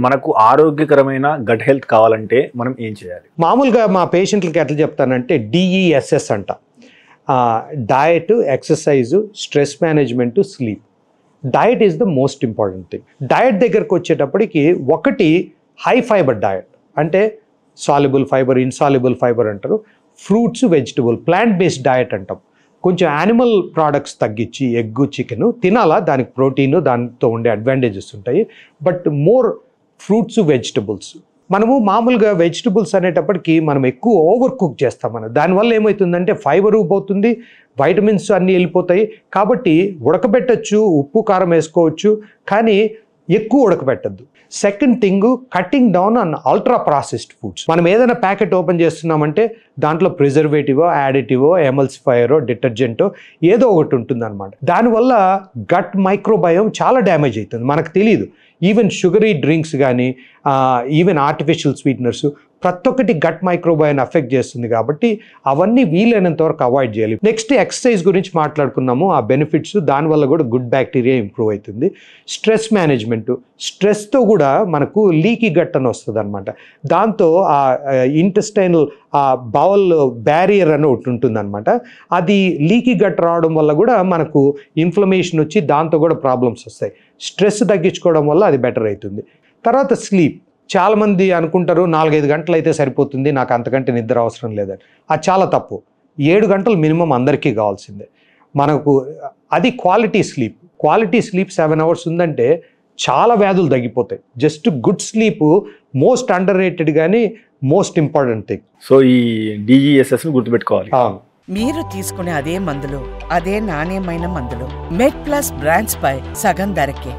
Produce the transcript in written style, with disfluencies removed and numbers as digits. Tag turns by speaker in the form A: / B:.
A: మనకు ఆరోగ్యకరమైన gut health కావాలంటే మనం ఏం చేయాలి?
B: మామూలుగా మా పేషెంట్లకి ఎట్లా చెప్తానంటే DESS అంట, diet, exercise, stress management, sleep. Diet is the most important thing. Diet దగ్గరకు వచ్చేటప్పటికి ఒకటి హై ఫైబర్ డయట్, అంటే సాల్యుబుల్ ఫైబర్, ఇన్సాల్యుబుల్ ఫైబర్ అంటారు. Fruits, vegetable, plant based diet అంటాం. కొంచెం యానిమల్ ప్రోడక్ట్స్ తగ్గించి ఎగ్గు, చికెన్ తినాలా, దానికి ప్రోటీన్, దానితో ఉండే అడ్వాంటేజెస్ ఉంటాయి. But more fruits, vegetables. మనము మామూలుగా వెజిటబుల్స్ అనేటప్పటికి మనం ఎక్కువ ఓవర్ కుక్ చేస్తాం. దానివల్ల ఏమవుతుందంటే ఫైబరు పోతుంది, వైటమిన్స్ అన్నీ వెళ్ళిపోతాయి. కాబట్టి ఉడకబెట్టచ్చు, ఉప్పు కారం వేసుకోవచ్చు, కానీ ఎక్కువ ఉడకబెట్టద్దు. Second thing, cutting down on ultra processed foods. మనం ఏదైనా ప్యాకెట్ ఓపెన్ చేస్తున్నామంటే దాంట్లో ప్రిజర్వేటివో, యాడిటివో, ఎమల్సిఫైయరో, డిటర్జెంటో ఏదో ఒకటి ఉంటుందన్నమాట. దానివల్ల గట్ మైక్రోబయోమ్ చాలా డ్యామేజ్ అవుతుంది, మనకు తెలియదు. ఈవెన్ షుగరీ డ్రింక్స్ కానీ, ఈవెన్ ఆర్టిఫిషియల్ స్వీట్నర్స్, ప్రతి ఒక్కటి గట్ మైక్రోబయోమ్ అఫెక్ట్ చేస్తుంది. కాబట్టి అవన్నీ వీలైనంత వరకు అవాయిడ్ చేయాలి. నెక్స్ట్ ఎక్సర్సైజ్ గురించి మాట్లాడుకున్నాము, ఆ బెనిఫిట్స్. దానివల్ల కూడా గుడ్ బ్యాక్టీరియా ఇంప్రూవ్ అవుతుంది. స్ట్రెస్ మేనేజ్మెంట్, స్ట్రెస్తో కూడా మనకు లీకీ గట్ అని వస్తుంది అనమాట. దాంతో ఆ ఇంటెస్టైనల్ బౌల్ బ్యారియర్ అని ఒకటి ఉంటుంది అనమాట. అది లీకీ గట్ రావడం వల్ల కూడా మనకు ఇన్ఫ్లమేషన్ వచ్చి దాంతో కూడా ప్రాబ్లమ్స్ వస్తాయి. స్ట్రెస్ తగ్గించుకోవడం వల్ల అది బెటర్ అవుతుంది. తర్వాత స్లీప్. చాలామంది అనుకుంటారు 4-5 గంటలు అయితే సరిపోతుంది, నాకు అంతకంటే నిద్ర అవసరం లేదని. అది చాలా తప్పు. 7 గంటలు మినిమం అందరికీ కావాల్సిందే మనకు. అది quality sleep. Quality sleep 7 hours ఉందంటే చాలా వ్యాధులు తగ్గిపోతాయి. Just good sleep most under rated కానీ మోస్ట్ ఇంపార్టెంట్ థింగ్.
A: సో ఈ DESS గుర్తుపెట్టుకోవాలి.
C: మీరు తీసుకునే అదే మందులు, అదే నాణ్యమైన మందులు మెడ్ ప్లస్ బ్రాండ్స్ పై సగం ధరకే.